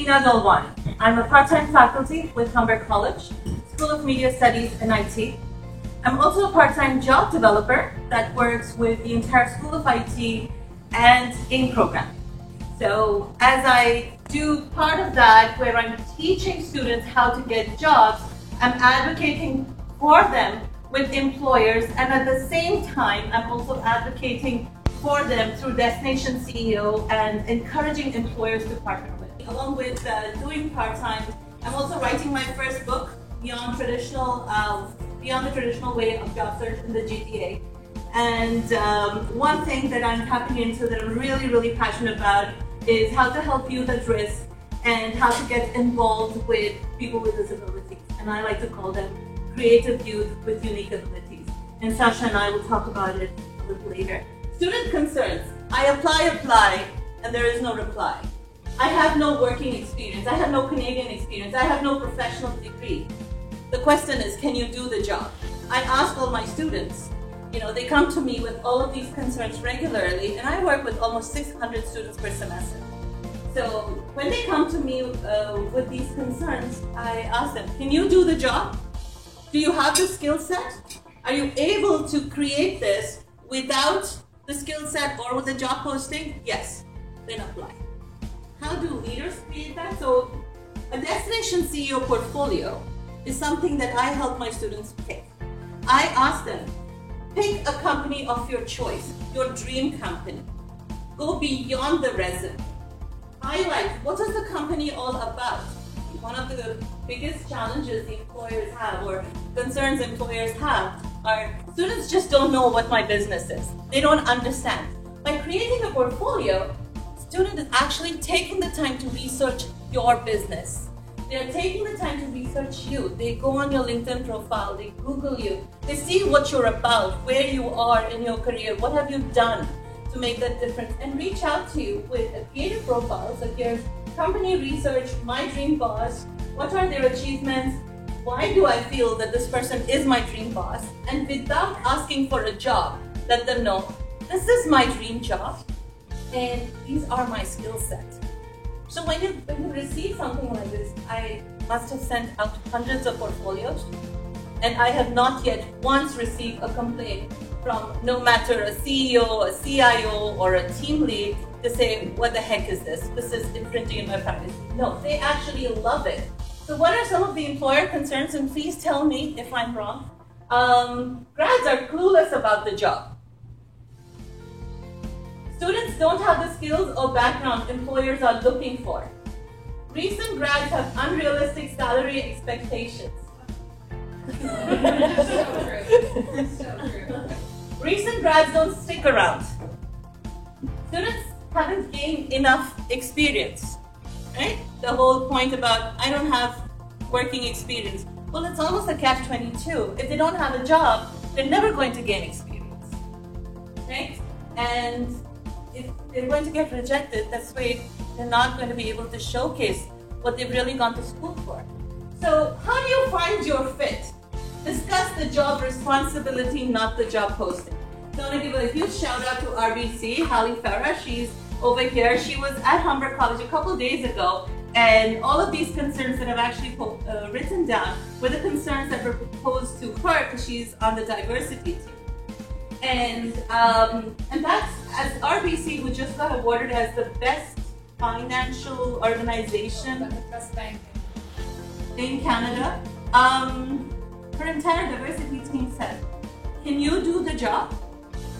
Meena Dalwani. I'm a part-time faculty with Humber College, School of Media Studies and IT. I'm also a part-time job developer that works with the entire School of IT and game programming. So as I do part of that, where I'm teaching students how to get jobs, I'm advocating for them with employers, and at the same time, I'm also advocating for them through Destination CEO and encouraging employers to partner with. Along with doing part-time, I'm also writing my first book, Beyond the Traditional Way of Job Search in the GTA. And one thing that I'm tapping into that I'm really passionate about is how to help youth at risk and how to get involved with people with disabilities. And I like to call them creative youth with unique abilities. And Sasha and I will talk about it a little later. Student concerns. I apply, and there is no reply. I have no working experience. I have no Canadian experience. I have no professional degree. The question is, can you do the job? I ask all my students. They come to me with all of these concerns regularly, and I work with almost 600 students per semester. So when they come to me with these concerns, I ask them, can you do the job? Do you have the skill set? Are you able to create this without the skill set or with the job posting? Yes, then apply. How do leaders create that? So a Destination CEO portfolio is something that I help my students pick. I ask them, pick a company of your choice, your dream company. Go beyond the resume. Highlight, what is the company all about? One of the biggest challenges the employers have, or concerns employers have, are students just don't know what my business is. They don't understand. By creating a portfolio, student is actually taking the time to research your business. They're taking the time to research you. They go on your LinkedIn profile, they Google you, they see what you're about, where you are in your career, what have you done to make that difference, and reach out to you with a creative profile. So here's company research, my dream boss, what are their achievements, why do I feel that this person is my dream boss, and without asking for a job, let them know, this is my dream job, and these are my skill sets. So when you receive something like this, I must have sent out hundreds of portfolios, and I have not yet once received a complaint from no matter a CEO, a CIO, or a team lead to say, what the heck is this? This is infringing in my privacy. No, they actually love it. So what are some of the employer concerns? And please tell me if I'm wrong. Grads are clueless about the job. Students don't have the skills or background employers are looking for. Recent grads have unrealistic salary expectations. So true. Recent grads don't stick around. Students haven't gained enough experience, right? The whole point about, I don't have working experience. Well, it's almost a catch-22. If they don't have a job, they're never going to gain experience, right? And if they're going to get rejected, that's why they're not going to be able to showcase what they've really gone to school for. So how do you find your fit? Discuss the job responsibility, not the job posting. So I want to give a huge shout out to RBC, Hallie Farah. She's over here. She was at Humber College a couple days ago, and all of these concerns that I've actually written down were the concerns that were proposed to her because she's on the diversity team. And that's as RBC, who just got awarded as the best financial organization in Canada. Her entire diversity team said, can you do the job?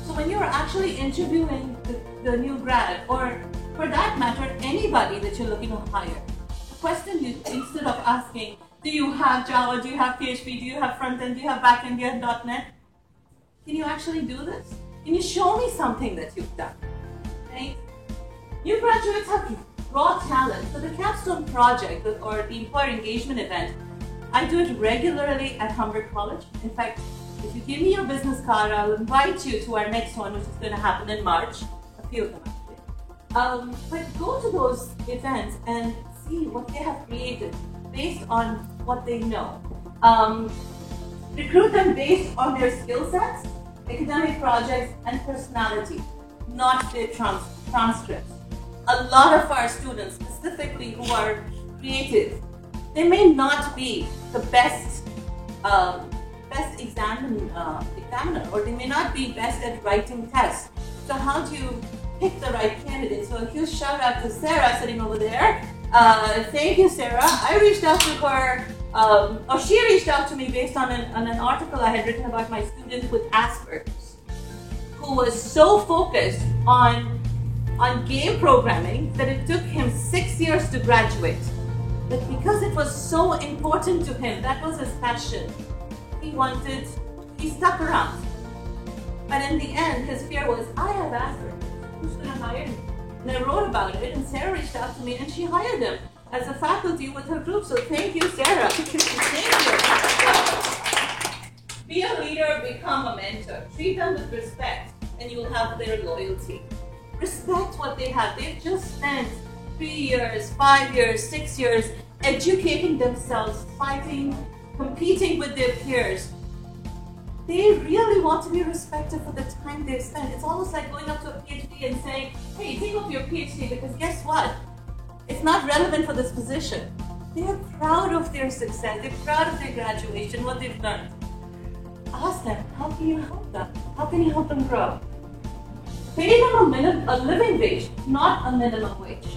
So when you're actually interviewing the new grad, or for that matter, anybody that you're looking to hire, the question is, instead of asking, do you have Java, do you have PHP, do you have front-end, do you have back-end, do you have .NET? Can you actually do this? Can you show me something that you've done? Right? New graduates have raw talent. So the Capstone Project, or the Employer Engagement Event, I do it regularly at Humber College. In fact, if you give me your business card, I'll invite you to our next one, which is going to happen in March. A few of them actually. But go to those events and see what they have created based on what they know. Recruit them based on their skill sets, academic projects, and personality, not their transcripts. A lot of our students, specifically who are creative. They may not be the best examiner, or they may not be best at writing tests. So how do you pick the right candidate? So a huge shout out to Sarah sitting over there. Thank you, Sarah. I reached out to her, or she reached out to me based on an article I had written about my student with Asperger's, who was so focused on game programming that it took him 6 years to graduate. But because it was so important to him, that was his passion, he stuck around. But in the end, his fear was, I have Asperger's, who's going to hire me? And I wrote about it, and Sarah reached out to me, and she hired him as a faculty with her group. So thank you, Sarah. Thank you. Be a leader, become a mentor. Treat them with respect, and you will have their loyalty. Respect what they have. They've just spent 3 years, 5 years, 6 years educating themselves, fighting, competing with their peers. They really want to be respected for the time they've spent. It's almost like going up to a PhD and saying, hey, take off your PhD because guess what? It's not relevant for this position. They're proud of their success. They're proud of their graduation, what they've done. Ask them, how can you help them? How can you help them grow? Pay them a living wage, not a minimum wage.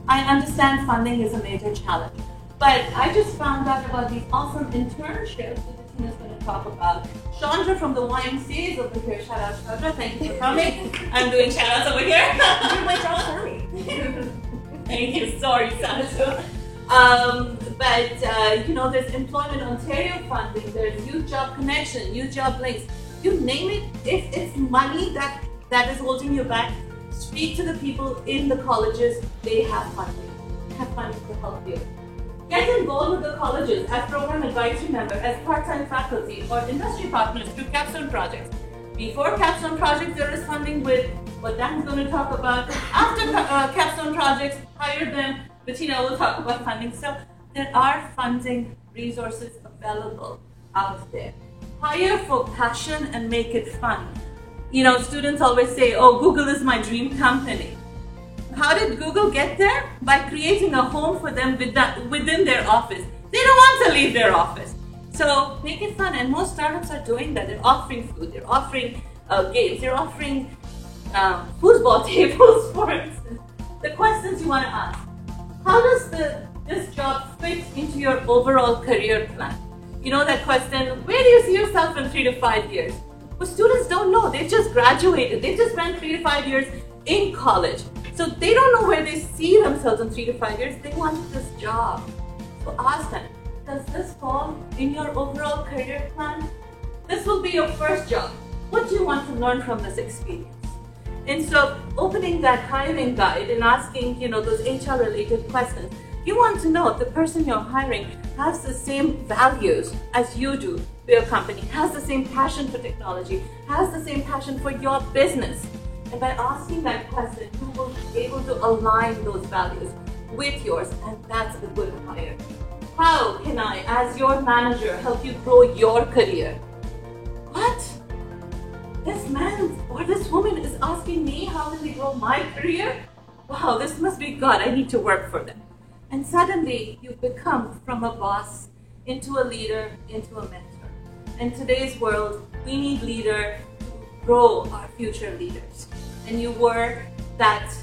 I understand funding is a major challenge, but I just found out about these awesome internships that Tina's going to talk about. Chandra from the YMCA is over here. Shout out, Chandra. Thank you for coming. I'm doing shout outs over here. Do my job for me. Thank you. Sorry, Sandra. You know, there's Employment Ontario funding. There's Youth Job Connection, Youth Job Links. You name it. If it's money that is holding you back, speak to the people in the colleges. They have funding. They have funding to help you. Get involved with the colleges as program advisory member, as part-time faculty, or industry partners through capstone projects. Before capstone projects, there is funding with what Dan's going to talk about. After capstone projects, hire them. Bettina will talk about funding. So there are funding resources available out there. Hire for passion and make it fun. You know, students always say, oh, Google is my dream company. How did Google get there? By creating a home for them within their office. They don't want to leave their office. So make it fun, and most startups are doing that. They're offering food, they're offering games, they're offering foosball tables, for instance. The questions you want to ask. How does this job fit into your overall career plan? You know that question, where do you see yourself in 3 to 5 years? Well, students don't know. They've just graduated. They've just spent 3 to 5 years in college. So they don't know where they see themselves in 3 to 5 years. They want this job. So ask them, does this fall in your overall career plan? This will be your first job. What do you want to learn from this experience? Instead of opening that hiring guide and asking, you know, those HR related questions, you want to know if the person you're hiring has the same values as you do for your company, has the same passion for technology, has the same passion for your business. And by asking that question, you will be able to align those values with yours, and that's a good hire. How can I, as your manager, help you grow your career? What? This man or this woman is asking me how can they grow my career? Wow, this must be God. I need to work for them. And suddenly you become from a boss into a leader, into a mentor. In today's world, we need leaders to grow our future leaders. And you were that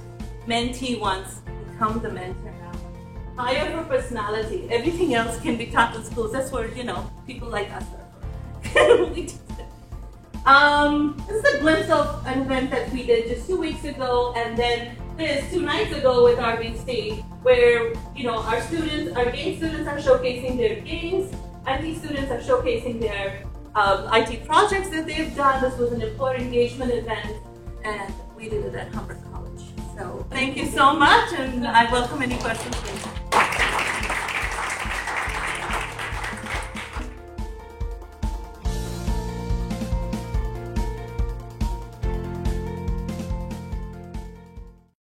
mentee once, become the mentor now. Hire for personality. Everything else can be taught in schools. That's where, you know, people like us are. This is a glimpse of an event that we did just 2 weeks ago, and then this 2 nights ago with RB State, where, you know, our game students are showcasing their games, IT students are showcasing their IT projects that they've done. This was an employer engagement event, and we did it at Humber College. So thank you so much, and I welcome any questions.